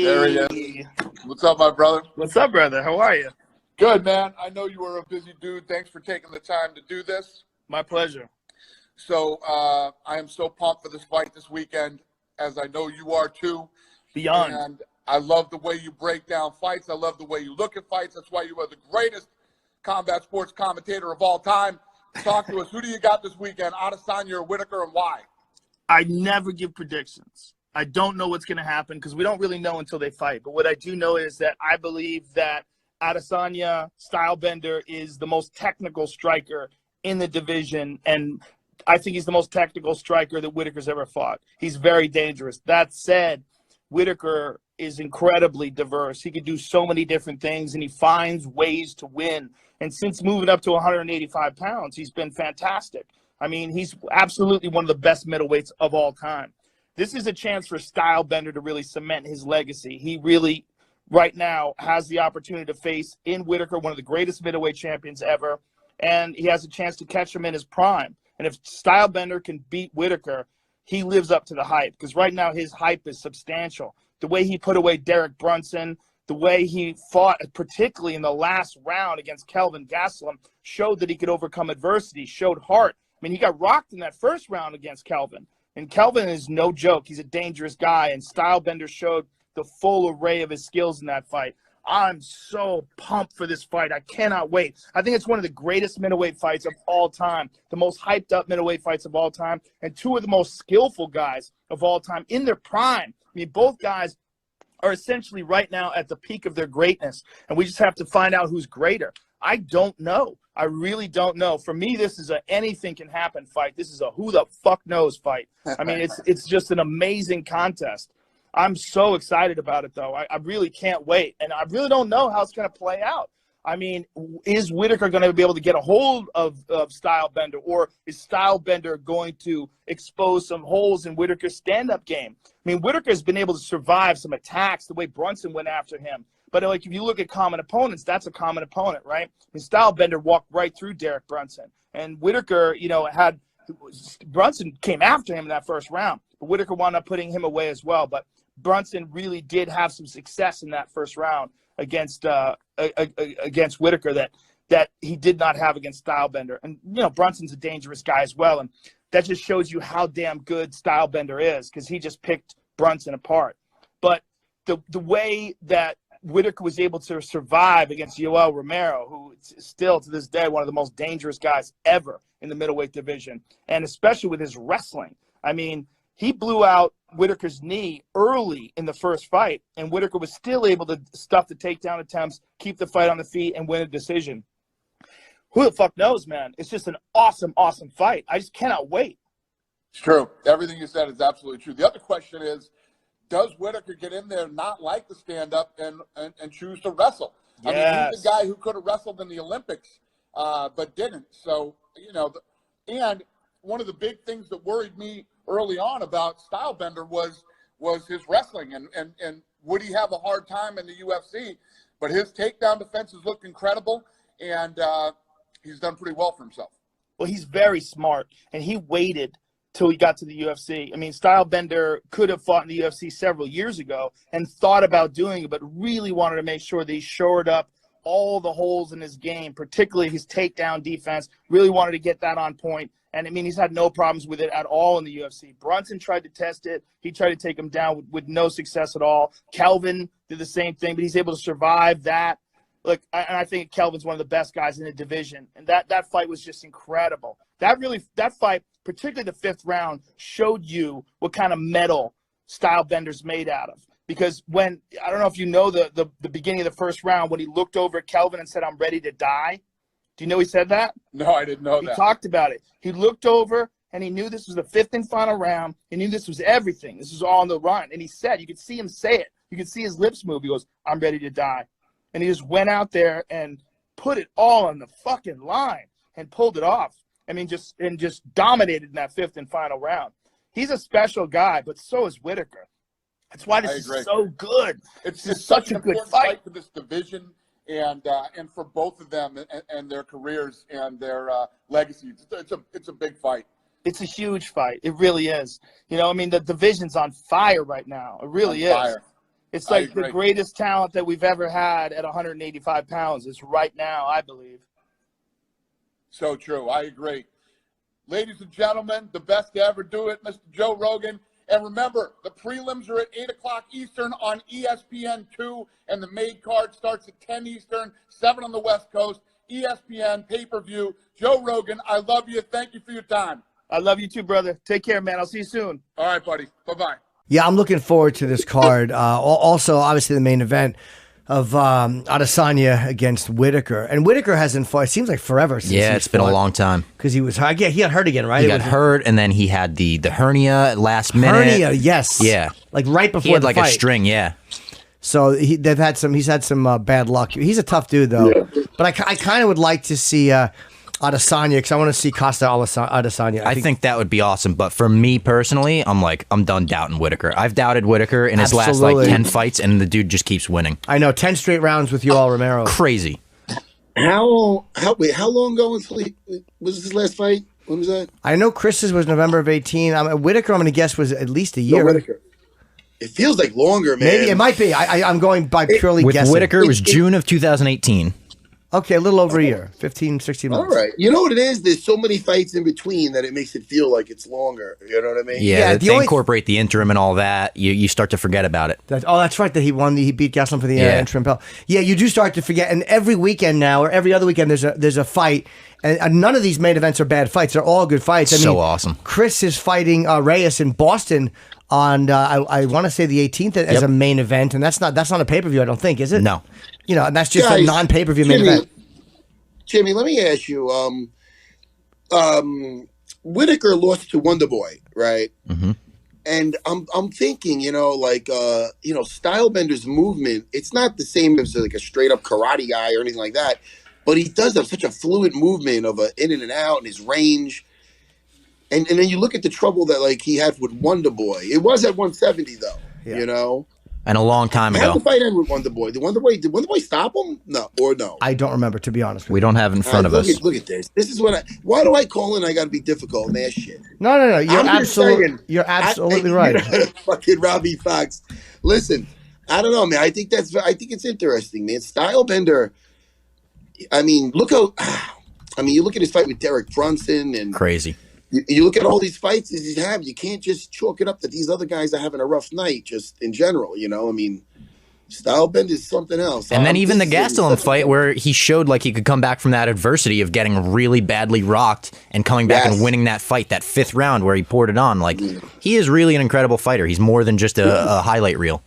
There he is. What's up, my brother? What's up, brother? How are you? Good, man. I know you were a busy dude. Thanks for taking the time to do this. My pleasure. So I am so pumped for this fight this weekend, as I know you are too. Beyond. And I love the way you break down fights. I love the way you look at fights. That's why you are the greatest combat sports commentator of all time. Talk to us. Who do you got this weekend, Adesanya or Whittaker, and why? I never give predictions. I don't know what's going to happen because we don't really know until they fight. But what I do know is that I believe that Adesanya, Stylebender, is the most technical striker in the division, and I think he's the most technical striker that Whittaker's ever fought. He's very dangerous. That said, Whittaker is incredibly diverse. He can do so many different things, and he finds ways to win. And since moving up to 185 pounds, he's been fantastic. I mean, he's absolutely one of the best middleweights of all time. This is a chance for Stylebender to really cement his legacy. He really, right now, has the opportunity to face in Whittaker one of the greatest middleweight champions ever, and he has a chance to catch him in his prime. And if Stylebender can beat Whittaker, he lives up to the hype, because right now his hype is substantial. The way he put away Derek Brunson, the way he fought, particularly in the last round against Kelvin Gastelum, showed that he could overcome adversity, showed heart. I mean, he got rocked in that first round against Kelvin. And Kelvin is no joke. He's a dangerous guy, and Stylebender showed the full array of his skills in that fight. I'm so pumped for this fight. I cannot wait. I think it's one of the greatest middleweight fights of all time, the most hyped-up middleweight fights of all time, and two of the most skillful guys of all time in their prime. I mean, both guys are essentially right now at the peak of their greatness, and we just have to find out who's greater. I don't know. I really don't know. For me, this is a anything can happen fight. This is a who the fuck knows fight. I mean, it's just an amazing contest. I'm so excited about it, though. I really can't wait, and I really don't know how it's going to play out. I mean, is Whittaker going to be able to get a hold of Stylebender, or is Stylebender going to expose some holes in Whittaker's stand-up game? I mean, Whittaker's been able to survive some attacks the way Brunson went after him. But, like, if you look at common opponents, that's a common opponent, right? I mean, Stylebender walked right through Derek Brunson. And Whittaker, you know, Brunson came after him in that first round. But Whittaker wound up putting him away as well. But Brunson really did have some success in that first round against Whittaker that he did not have against Stylebender. And, you know, Brunson's a dangerous guy as well. And that just shows you how damn good Stylebender is, because he just picked Brunson apart. But the way that Whittaker was able to survive against Yoel Romero, who is still to this day one of the most dangerous guys ever in the middleweight division, and especially with his wrestling. I mean, he blew out Whittaker's knee early in the first fight, and Whittaker was still able to stuff the takedown attempts, keep the fight on the feet, and win a decision. Who the fuck knows, man? It's just an awesome, awesome fight. I just cannot wait. It's true. Everything you said is absolutely true. The other question is, does Whittaker get in there, not like the stand-up, and choose to wrestle? Yes. I mean, he's the guy who could have wrestled in the Olympics, but didn't. So, you know, and one of the big things that worried me early on about Stylebender was his wrestling, and would he have a hard time in the UFC? But his takedown defenses look incredible, and he's done pretty well for himself. Well, he's very smart, and he waited till he got to the UFC. I mean, Stylebender could have fought in the UFC several years ago and thought about doing it, but really wanted to make sure that he shored up all the holes in his game, particularly his takedown defense, really wanted to get that on point. And, I mean, he's had no problems with it at all in the UFC. Brunson tried to test it. He tried to take him down with no success at all. Kelvin did the same thing, but he's able to survive that. Look, I think Kelvin's one of the best guys in the division, and that fight was just incredible. That fight, particularly the fifth round, showed you what kind of metal Stylebender's made out of. Because when, I don't know if you know the beginning of the first round, when he looked over at Kelvin and said, "I'm ready to die." Do you know he said that? No, I didn't know that. He talked about it. He looked over, and he knew this was the fifth and final round. He knew this was everything. This was all on the run. And he said, you could see him say it. You could see his lips move. He goes, "I'm ready to die." And he just went out there and put it all on the fucking line and pulled it off. I mean, just dominated in that fifth and final round. He's a special guy, but so is Whittaker. That's why this is so good. It's just such a good fight for this division and for both of them and their careers and their legacies. It's a big fight. It's a huge fight. It really is. You know, I mean, the division's on fire right now. It really is. Fire. It's like the greatest talent that we've ever had at 185 pounds. It's right now, I believe. So true. I agree. Ladies and gentlemen, the best to ever do it, Mr. Joe Rogan. And remember, the prelims are at 8 o'clock Eastern on ESPN2, and the main card starts at 10 Eastern, 7 on the West Coast, ESPN, pay-per-view. Joe Rogan, I love you. Thank you for your time. I love you too, brother. Take care, man. I'll see you soon. All right, buddy. Bye-bye. Yeah, I'm looking forward to this card. Also, obviously, the main event of Adesanya against Whittaker. And Whittaker hasn't fought, it seems like forever since it's been a long time. Because he was, he got hurt again, right? He got hurt, and then he had the hernia last minute. Hernia, yes. Yeah. Like right before he had the like fight. a string, yeah. So he's had some bad luck. He's a tough dude, though. Yeah. But I kind of would like to see Adesanya, because I want to see Costa Adesanya. I think that would be awesome. But for me personally, I'm done doting Whittaker. I've doubted Whittaker in his last like 10 fights, and the dude just keeps winning. I know, 10 straight rounds with Yoel Romero. Crazy. How long ago was his last fight? When was that? I know Chris's was November of 18. Whittaker, I'm going to guess, was at least a year. No, Whittaker. It feels like longer, man. Maybe it might be. I'm going by purely with guessing. With Whittaker, it was June of 2018. Okay, a little over a year, 15, 16 months. All right. You know what it is? There's so many fights in between that it makes it feel like it's longer. You know what I mean? Yeah, they incorporate the interim and all that. You start to forget about it. That's right, that he beat Gastelum for the interim belt. Yeah, you do start to forget. And every weekend now, or every other weekend, there's a fight. And none of these main events are bad fights. They're all good fights. I mean, awesome. Chris is fighting Reyes in Boston on I want to say the 18th as a main event, and that's not a pay-per-view, I don't think, is it? No. You know, and that's just a non-pay-per-view main event. Jimmy, let me ask you. Whittaker lost to Wonderboy, right? Mm-hmm. And I'm thinking, Stylebender's movement, it's not the same as like a straight up karate guy or anything like that, but he does have such a fluid movement of in and out and his range. And then you look at the trouble that like he had with Wonderboy. It was at 170 though, you know. And a long time ago. How did the fight end with Wonderboy? Did Wonderboy stop him? No, or no? I don't remember, to be honest with you. We don't have it in front of us. Look at this. This is what why do I call in? I got to be difficult and ask shit. No. You're absolutely right. Fucking Robbie Fox. Listen, I don't know, man. I think it's interesting, man. Stylebender. I mean, you look at his fight with Derek Brunson and crazy. You look at all these fights that he's having, you can't just chalk it up that these other guys are having a rough night, just in general, you know? I mean, Stylebender is something else. And then even the Gastelum fight where he showed like he could come back from that adversity of getting really badly rocked and coming back and winning that fight, that 5th round where he poured it on. Like, he is really an incredible fighter. He's more than just a highlight reel.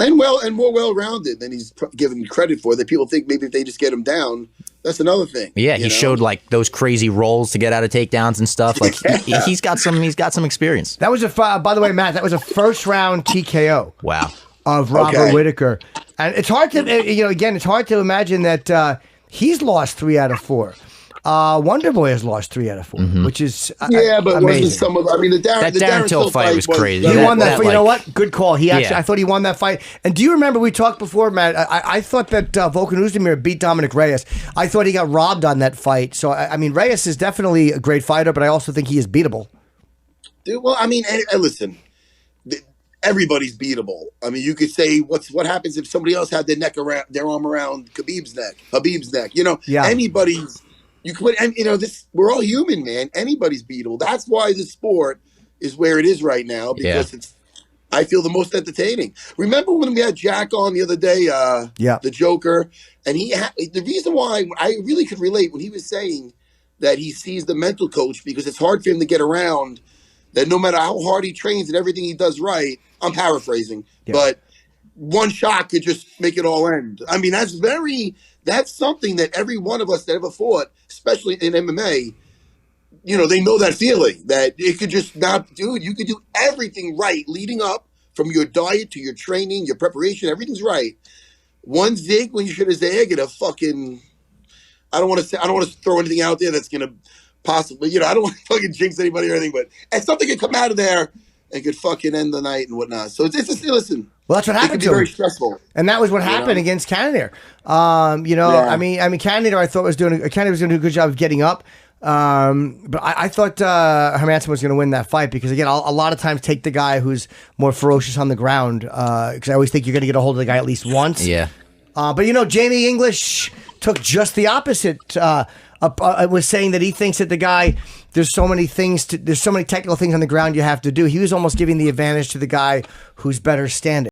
And more well-rounded than he's given credit for, that people think maybe if they just get him down, that's another thing. Yeah, he showed like those crazy rolls to get out of takedowns and stuff. Like he's got some experience. That was by the way, Matt, that was a first round TKO. Wow. Of Robert Whittaker. And it's hard to it's hard to imagine that he's lost 3 out of 4. Wonderboy has lost 3 out of 4, which is but amazing. wasn't some of the Darren Till fight was crazy. He won that fight. You know what? Good call. I thought he won that fight. And do you remember we talked before, Matt? I thought that Volkan Oezdemir beat Dominic Reyes. I thought he got robbed on that fight. So I mean, Reyes is definitely a great fighter, but I also think he is beatable. Dude, well, I mean, listen. Everybody's beatable. I mean, you could say what happens if somebody else had their arm around Habib's neck. You know, anybody's. You can put, and we're all human, man. Anybody's beatable. That's why the sport is where it is right now, because it's, I feel, the most entertaining. Remember when we had Jack on the other day, the Joker, and the reason why I really could relate when he was saying that he sees the mental coach because it's hard for him to get around, that no matter how hard he trains and everything he does right, I'm paraphrasing, but one shot could just make it all end. I mean, that's something that every one of us that ever fought, especially in MMA, they know that feeling that it could just not, dude, you could do everything right leading up from your diet to your training, your preparation, everything's right. One zig when you should have zig and a fucking, I don't want to throw anything out there that's going to possibly, I don't want to fucking jinx anybody or anything, but and something could come out of there and could fucking end the night and whatnot. So it's just, listen. Well, that's what happened to him. Very stressful. And that was what happened against Cannonier. I mean, Cannonier, I thought Cannonier was doing a good job of getting up. But I thought Hermansson was going to win that fight because, again, a lot of times take the guy who's more ferocious on the ground because I always think you're going to get a hold of the guy at least once. Yeah. But, Jamie English took just the opposite. Was saying that he thinks that the guy, there's so many technical things on the ground you have to do. He was almost giving the advantage to the guy who's better standing.